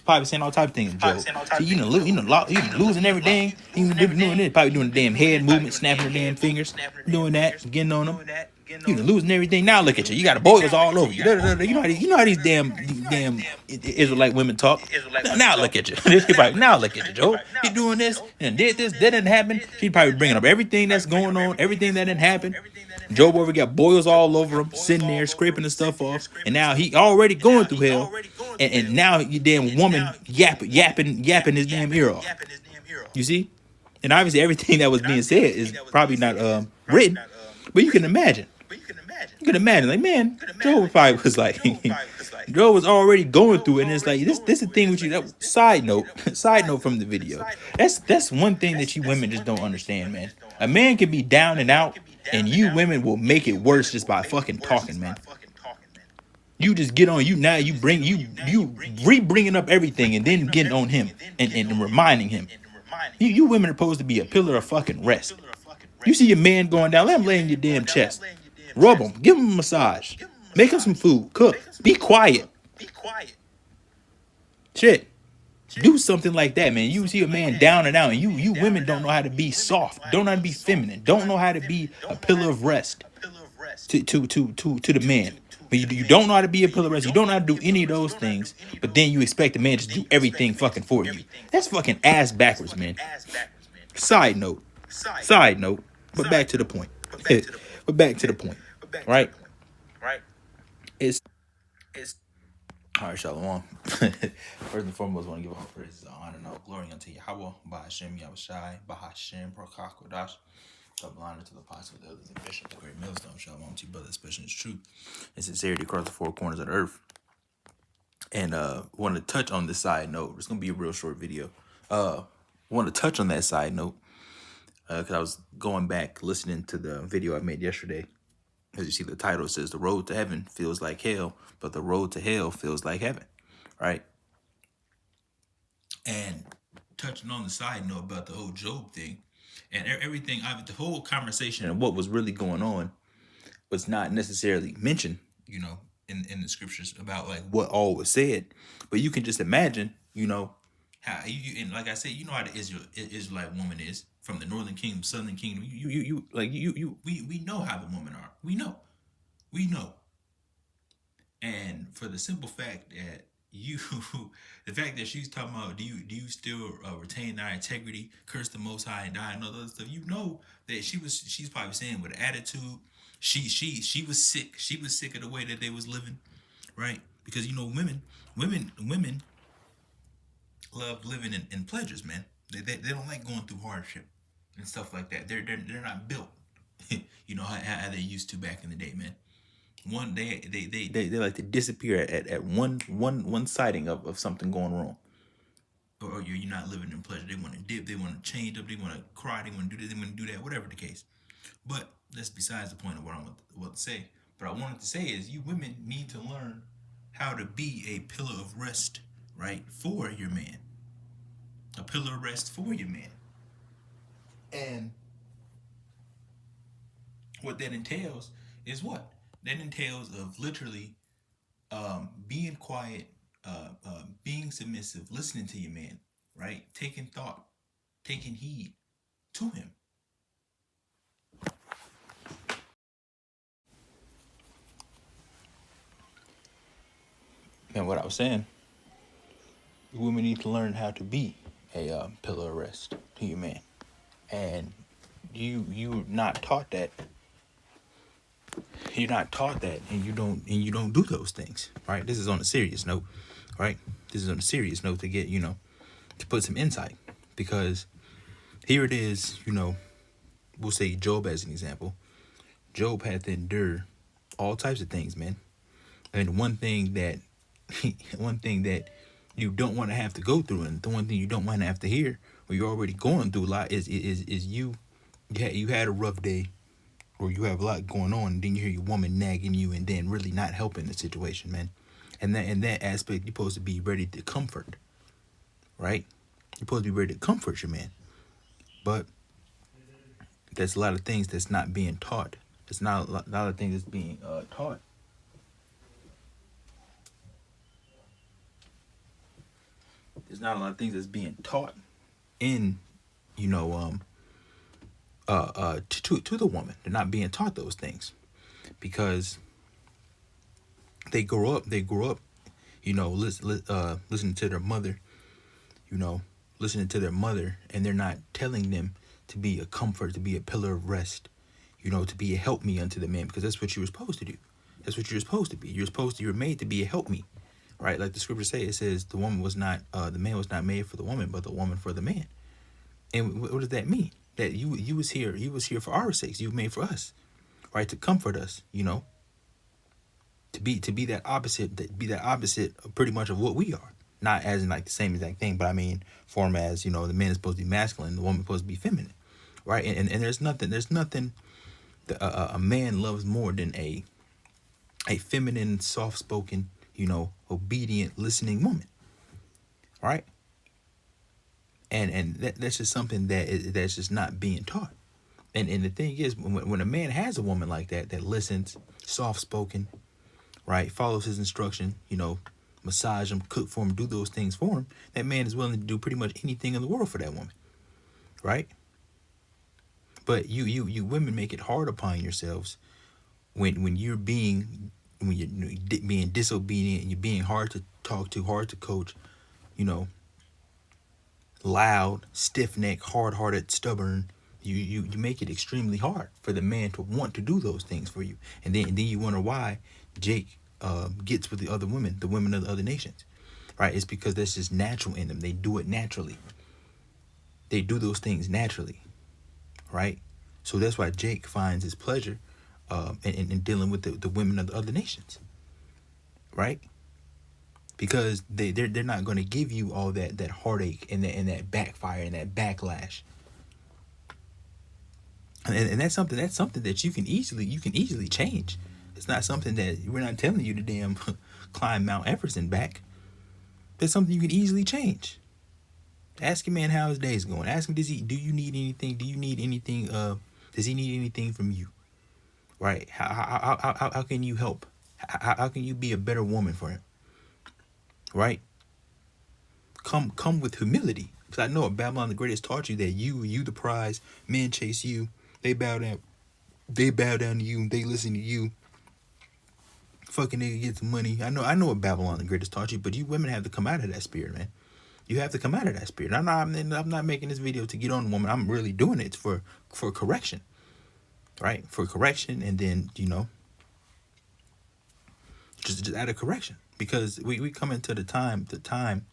probably saying all type of things, Job. See, you know, losing everything. You doing this, probably doing the damn head movement, snapping the damn fingers, doing that, getting on them. You know, losing everything. Now look at you. You got boils all over you. You know how these damn Israelite women talk. Now look at you. Now look at you, Joe. You doing this and did this. That didn't happen. She's probably bringing up everything that's going on, everything that didn't happen. Job over got boils all over him, sitting there scraping the stuff off, and now he already going through hell, and now you damn woman yapping his damn ear off. You see, and obviously everything that was being said is probably not written, but you can imagine. You can imagine, like, man, Joe probably was like, Joe was already going through it, and it's like, this is the thing with you. That side note from the video. That's one thing that you women just don't understand, man. A man can be down and out, and you women will make it worse just by fucking talking, man. You just get on you now. You bringing up everything, and then getting on him and reminding him. You women are supposed to be a pillar of fucking rest. You see your man going down, let him lay in your damn chest. Rub him, give him a massage, make him some food, cook, be quiet. Shit. Do something like that, man. You see a man down and out, and you women don't know how to be soft, don't know how to be feminine, don't know how to be a pillar of rest to the man. But you don't know how to be a pillar of rest. You don't know how to do any of those things, but then you expect a man to do everything fucking for you. That's fucking ass backwards, man. Side note. But back to the point. Right? It's all right, Shalom. First and foremost, I want to give all praises, honor, and all glory unto Yahweh, Bahashem, Yahushai, Bahashem, Prokakodash. Double honor to the apostle, the elders, and bishop, the great millstone. Shalom to you, brother, especially in truth and sincerity across the four corners of the earth. And want to touch on this side note. It's gonna be a real short video. Want to touch on that side note because I was going back listening to the video I made yesterday. As you see, the title says "The road to heaven feels like hell, but the road to hell feels like heaven," right? And touching on the side note about the whole Job thing and everything, the whole conversation and what was really going on was not necessarily mentioned, you know, in the scriptures about like what all was said, but you can just imagine, you know, how you and like I said, you know how the Israelite woman is from the northern kingdom, southern kingdom. We know how the women are. We know. And for the simple fact that the fact that she's talking about, do you still retain our integrity, curse the Most High, and die, and all that stuff, you know that she's probably saying with attitude. She was sick. She was sick of the way that they was living, right? Because you know women love living in pleasures, man. They don't like going through hardship and stuff like that. They're not built, you know how they used to back in the day, man. One day they like to disappear at one sighting of something going wrong, or you're not living in pleasure. They want to dip, they want to change up, they want to cry, they want to do this, they want to do that, whatever the case. But that's besides the point of what I'm about to say. But I wanted to say is you women need to learn how to be a pillar of rest, right, for your man. A pillar of rest for your man. And what that entails is what? That entails of literally being quiet, being submissive, listening to your man, right? Taking thought, taking heed to him. And what I was saying, women need to learn how to be a pillar of rest to your man. And you're not taught that. You're not taught that, and you don't do those things, right? This is on a serious note, right? This is on a serious note to get, you know, to put some insight, because here it is, you know, we'll say Job as an example. Job had to endure all types of things, man. And one thing that you don't want to have to go through, and the one thing you don't want to have to hear, or you're already going through a lot, is you had a rough day, or you have a lot going on, and then you hear your woman nagging you and then really not helping the situation, man. And that in that aspect, you're supposed to be ready to comfort, right? You're supposed to be ready to comfort your man. But there's a lot of things that's not being taught. There's not a lot of things that's being taught. There's not a lot of things that's being taught in, you know, to the woman. They're not being taught those things because they grow up, you know, listening to their mother, you know, listening to their mother, and they're not telling them to be a comfort, to be a pillar of rest, you know, to be a help me unto the man, because that's what you were supposed to do. That's what you're supposed to be. You were made to be a help me, right? Like the scripture say, it says the man was not made for the woman, but the woman for the man. And what does that mean? That you was here for our sakes. You were made for us, right? To comfort us, you know. To be that opposite, pretty much of what we are. Not as in like the same exact thing, but I mean form as, you know, the man is supposed to be masculine, the woman is supposed to be feminine, right? And there's nothing that a man loves more than a feminine, soft-spoken, you know, obedient, listening woman, right? And that's just something that's just not being taught. And the thing is, when a man has a woman like that listens, soft-spoken, right, follows his instruction, you know, massage him, cook for him, do those things for him, that man is willing to do pretty much anything in the world for that woman, right? But you women make it hard upon yourselves when you're being disobedient and you're being hard to talk to, hard to coach, you know, loud, stiff-necked, hard-hearted, stubborn. You make it extremely hard for the man to want to do those things for you. And then you wonder why Jake gets with the other women, the women of the other nations, right? It's because that's just natural in them. They do it naturally. They do those things naturally, right? So that's why Jake finds his pleasure in dealing with the women of the other nations, right? Because they're not going to give you all that heartache and that backfire and that backlash. And that's something that you can easily change. It's not something that we're not telling you to damn climb Mount Everest and back. That's something you can easily change. Ask your man how his day's going. Ask him, do you need anything? Does he need anything from you? Right? How can you help? How can you be a better woman for him? Right? Come with humility. Because I know Babylon the Great has taught you that you the prize. Men chase you. They bow down to you. They listen to you. Fucking nigga gets money. I know what Babylon the Great has taught you, but you women have to come out of that spirit, man. You have to come out of that spirit. I'm not making this video to get on a woman. I'm really doing it for correction, right? For correction, and then, you know, just out of correction, because we come into the time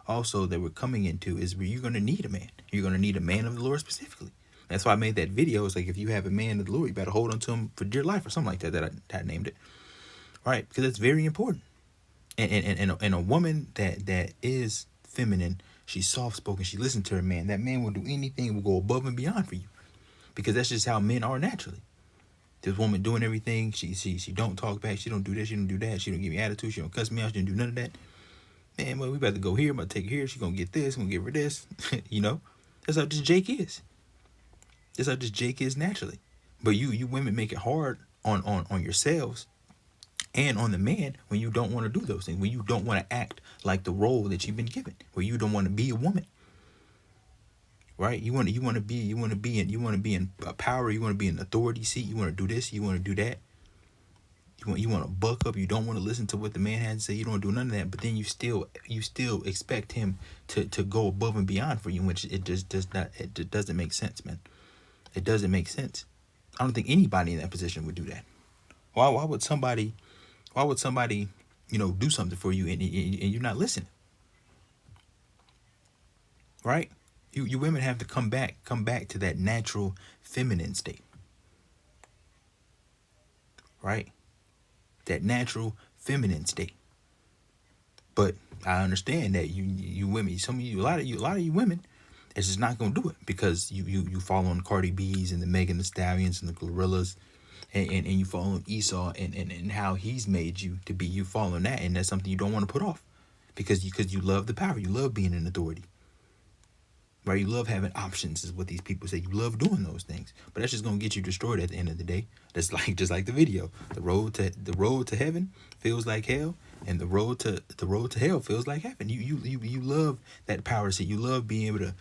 also that we're coming into is where you're going to need a man. You're going to need a man of the Lord specifically. That's why I made that video. It's like, if you have a man of the Lord, you better hold on to him for dear life or something like that. That I named it, right? Because it's very important. And a woman that is feminine, she's soft-spoken, she listens to her man. That man will do anything, will go above and beyond for you, because that's just how men are naturally. This woman doing everything. She don't talk back. She don't do this. She don't do that. She don't give me attitude. She don't cuss me out. She don't do none of that. Man, well, we about to go here. I'm about to take her here. She gonna get this. I'm gonna give her this. You know, that's how just Jake is. That's how just Jake is naturally. But you women make it hard on yourselves and on the man when you don't want to do those things, when you don't want to act like the role that you've been given, where you don't want to be a woman, right? You want to be in a power. You want to be in an authority seat. You want to do this. You want to do that. You want to buck up. You don't want to listen to what the man has to say. You don't want to do none of that. But then you still expect him to go above and beyond for you, which it just does not. It doesn't make sense, man. It doesn't make sense. I don't think anybody in that position would do that. Why would somebody, you know, do something for you and you're not listening? Right? You women have to come back to that natural feminine state. Right? That natural feminine state. But I understand that you women, a lot of you women, it's just not gonna do it, because you follow on Cardi B's and the Megan Thee Stallions and the Gorillas, and you follow Esau and how he's made you to be. You following that, and that's something you don't want to put off, because you love the power. You love being in authority. right? You love having options, is what these people say. You love doing those things, but that's just gonna get you destroyed at the end of the day. That's like just like the video. The road to heaven feels like hell, and the road to hell feels like heaven. You love that power set. You love being able to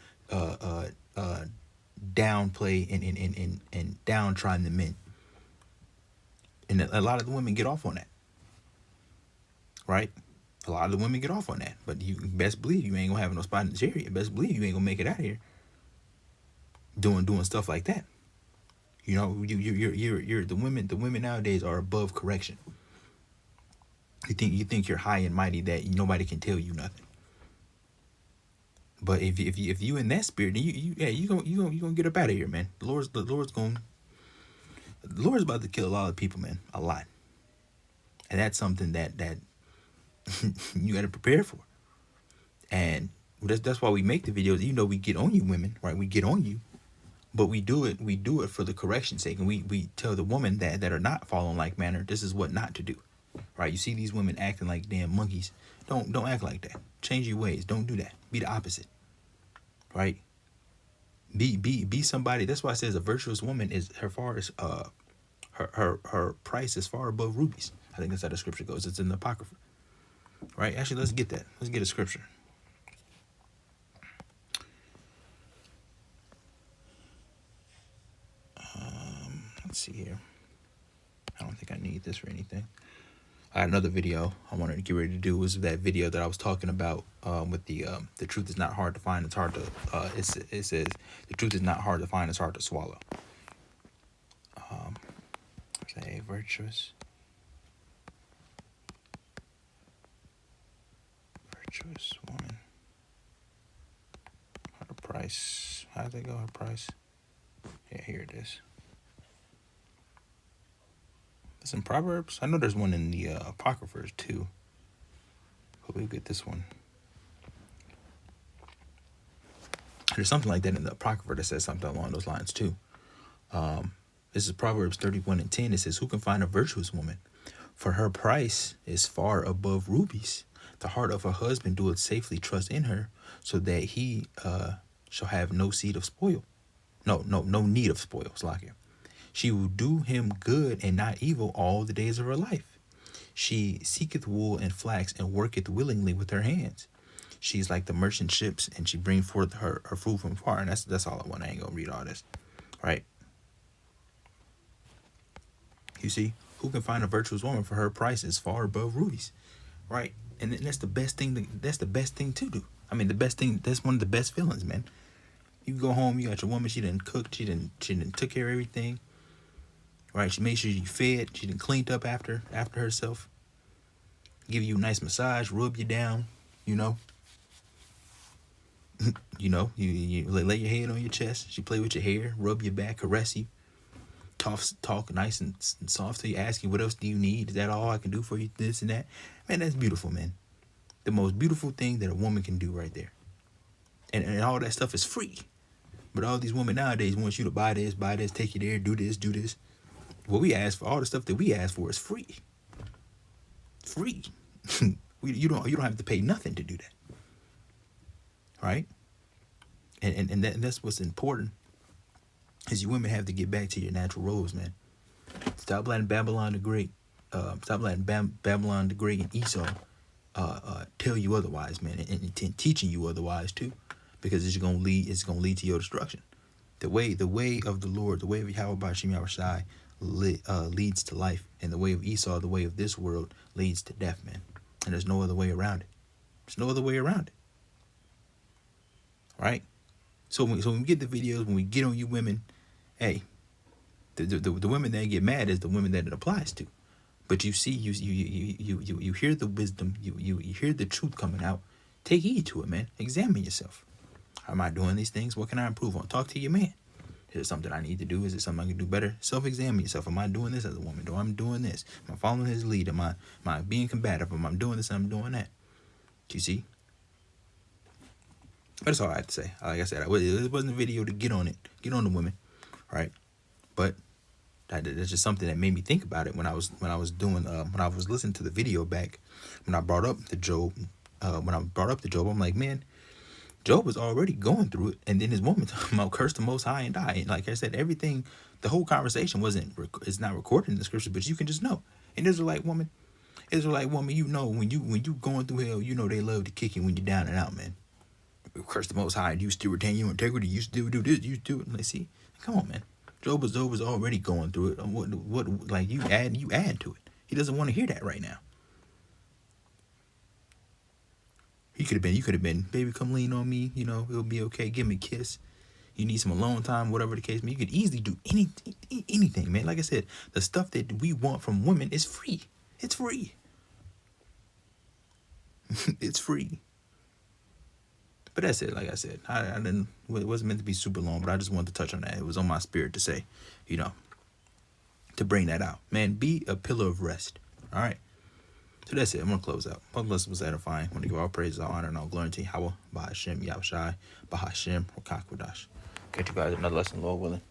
downplay and downtrodden the men, and a lot of the women get off on that, right? A lot of the women get off on that, but you best believe you ain't gonna have no spot in the chariot. Best believe you ain't gonna make it out here doing stuff like that. You know, you're the women. The women nowadays are above correction. You think you're high and mighty that nobody can tell you nothing. But if you in that spirit, then you gonna get up out of here, man. The Lord's about to kill a lot of people, man, a lot, and that's something that you got to prepare for. And that's why we make the videos. You know, we get on you women, right? We get on you, but we do it for the correction's sake, and we tell the women that are not following like manner, this is what not to do, right? You see these women acting like damn monkeys. Don't act like that. Change your ways. Don't do that. Be the opposite, right? Be somebody. That's why it says a virtuous woman is her price is far above rubies. I think that's how the scripture goes. It's in the Apocrypha. Right? Actually, let's get that. Let's get a scripture. Let's see here. I don't think I need this for anything. I had another video I wanted to get ready to do. Was that video that I was talking about with the truth is not hard to find. It's hard to. It says the truth is not hard to find. It's hard to swallow. Say virtuous woman. Her price. How did they go? Her price. Yeah, here it is. It's in Proverbs. I know there's one in the Apocryphers too. But we'll get this one. There's something like that in the Apocrypha that says something along those lines too. This is Proverbs 31:10. It says, who can find a virtuous woman? For her price is far above rubies. The heart of her husband doeth safely trust in her, so that he shall have no seed of spoil. No need of spoil. Slack. She will do him good and not evil all the days of her life. She seeketh wool and flax and worketh willingly with her hands. She's like the merchant ships, and she brings forth her fruit from far. And that's all I want. I ain't gonna read all this. Right? You see, who can find a virtuous woman? For her price is far above rubies. Right? And that's the best thing. That's the best thing to do. I mean, the best thing. That's one of the best feelings, man. You go home, you got your woman. She done cooked. She done took care of everything. Right? She made sure you fed. She done cleaned up after herself. Give you a nice massage, rub you down. You know. You lay your head on your chest. She play with your hair, rub your back, caress you. Talk nice and soft to you, ask you, what else do you need? Is that all I can do for you? This and that. Man, that's beautiful, man. The most beautiful thing that a woman can do right there. And all that stuff is free. But all these women nowadays want you to buy this, take you there, do this. What we ask for, all the stuff that we ask for is free. Free. You don't have to pay nothing to do that. Right? And that's what's important. Is you women have to get back to your natural roles, man. Stop letting Babylon the Great, Babylon the Great and Esau tell you otherwise, man, and teaching you otherwise too, because it's gonna lead to your destruction. The way of the Lord, the way of Yahweh Shem Yahushai leads to life, and the way of Esau, the way of this world, leads to death, man. And there's no other way around it. There's no other way around it. Right? So when we get the videos, when we get on you women, hey, the women that get mad is the women that it applies to. But you see, you hear the wisdom, you hear the truth coming out. Take heed to it, man. Examine yourself. Am I doing these things? What can I improve on? Talk to your man. Is it something I need to do? Is it something I can do better? Self-examine yourself. Am I doing this as a woman? Am I doing this? Am I following his lead? Am I being combative? Am I doing this and I'm doing that? Do you see? But that's all I have to say. Like I said, it wasn't a video to get on the women, right? But that's just something that made me think about it when I was listening to the video back when I brought up the Job. I'm like, man, Job was already going through it, and then his woman talking about curse the Most High and die. And like I said, everything, the whole conversation it's not recorded in the scripture, but you can just know. An Israelite woman, you know when you going through hell, you know they love to kick you when you're down and out, man. Curse the Most High. You still retain your integrity. You still do this. You do it. Let's see. Come on, man. Job was already going through it. What like you add to it. He doesn't want to hear that right now. You could have been, baby, come lean on me. You know, it'll be okay. Give me a kiss. You need some alone time, whatever the case may be. You could easily do anything, man. Like I said, the stuff that we want from women is free. It's free. It's free. But that's it. Like I said, I didn't. It wasn't meant to be super long, but I just wanted to touch on that. It was on my spirit to say, you know, to bring that out. Man, be a pillar of rest. All right. So that's it. I'm going to close out. Hope this was edifying. I want to give all praise, all honor, and all glory to Yahweh, Bahashem, Yahushai, Bahashem, Rakakwadash. Catch you guys another lesson, Lord willing.